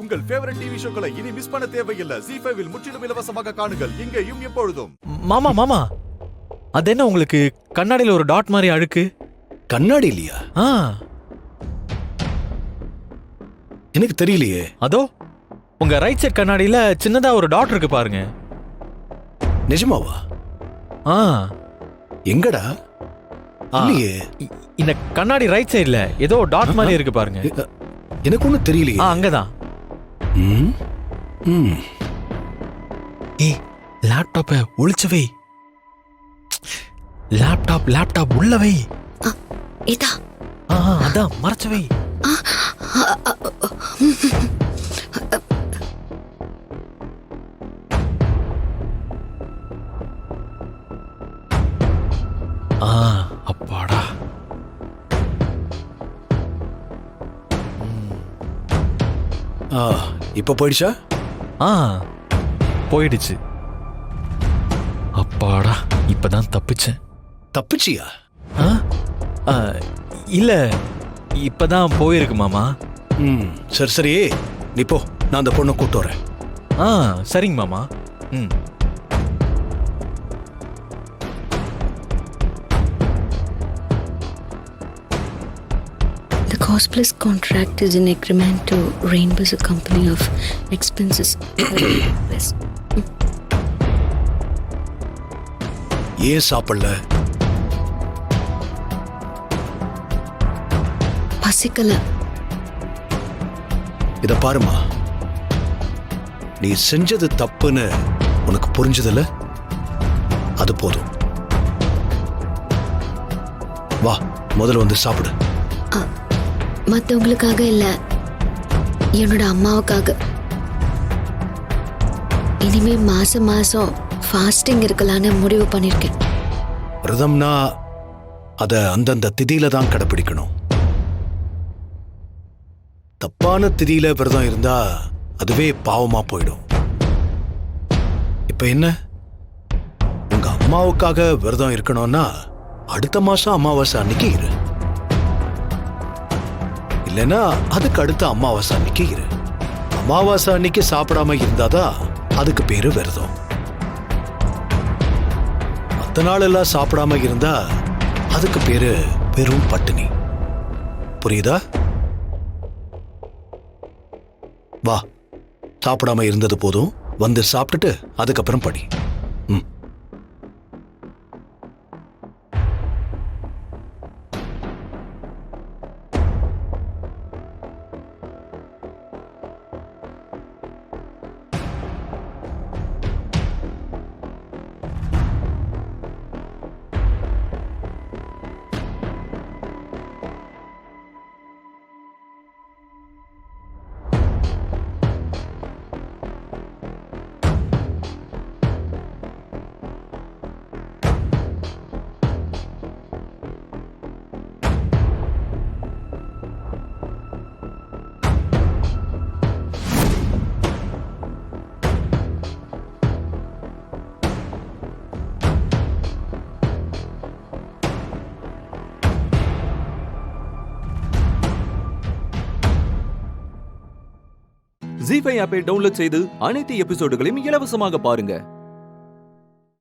உங்கள் favourite TV ஷோக்களை இனி miss பண்ண தேவையில்லை. ZEE5 இல் முற்றிலும் இலவசமாக காணுங்கள். இங்கேயும் எப்பொழுதும். மாமா மாமா, அது என்ன உங்களுக்கு கண்ணாடியில ஒரு டாட் மாதிரி அழுக்கு? கண்ணாடி இல்லையா? எனக்கு தெரியலையே. அதோ உங்க ரைட் சைட் கண்ணாடியில சின்னதா ஒரு டாட் இருக்கு பாருங்க. நிஜமாவா? எங்கடா? இல்லையே. இந்த கண்ணாடி ரைட் சைடுல ஏதோ டாட் மாதிரி இருக்கு பாருங்க. எனக்கு ஒன்னும் தெரியலையே. அங்கதான். ஏய், லேப்டாப்பை ஒளிச்சு வை. லேப்டாப் உள்ள வை. இதா அதான் மறைச்சு வை. அப்பாடா. இப்ப போயிடுச்சா? போயிடுச்சு. அப்பாடா, இப்பதான் தப்பிச்சேன். தப்பிச்சியா? இல்ல, இப்பதான் போயிருக்கு மாமா. சரி சரி, நீ போ, நான் அந்த பொண்ணை கூட்டு வரேன். சரிங்க மாமா. The cost plus contract is an agreement to reimburse a company of expenses. ஏன் சாப்பிடல? பசிக்கல. இத பாருமா, நீ செஞ்சது தப்புன்னு உனக்கு புரிஞ்சதில்ல? அது போதும். வா, முதல்ல வந்து சாப்பிடு. மற்றவங்களுக்காக இல்ல, என்னோட அம்மாவுக்காக. இனிமே மாசம் ஃபாஸ்டிங் இருக்கலான்னு முடிவு பண்ணிருக்கேன். விரதம்னா அத அந்தந்த திதியில தான் கடைபிடிக்கணும். தப்பான திதியில விரதம் இருந்தா அதுவே பாவமா போயிடும். இப்ப என்ன, உங்க அம்மாவுக்காக விரதம் இருக்கணும்னா அடுத்த மாசம் அமாவாசை அன்னைக்கு இரு, இல்லைன்னா அதுக்கு அடுத்த அமாவாசை அன்னைக்கு இரு. அமாவாசை அன்னைக்கு சாப்பிடாம இருந்தாதான் அதுக்கு பேரு விரதம். மத்த நாள் எல்லாம் சாப்பிடாம இருந்தா அதுக்கு பேரு வெறும் பட்டினி. புரியுதா? வா, சாப்பிடாம இருந்தது போதும், வந்து சாப்பிட்டுட்டு அதுக்கப்புறம் படி. ZEE5 ஆப்பை டவுன்லோட் செய்து அனைத்து எபிசோடுகளையும் இலவசமாக பாருங்க.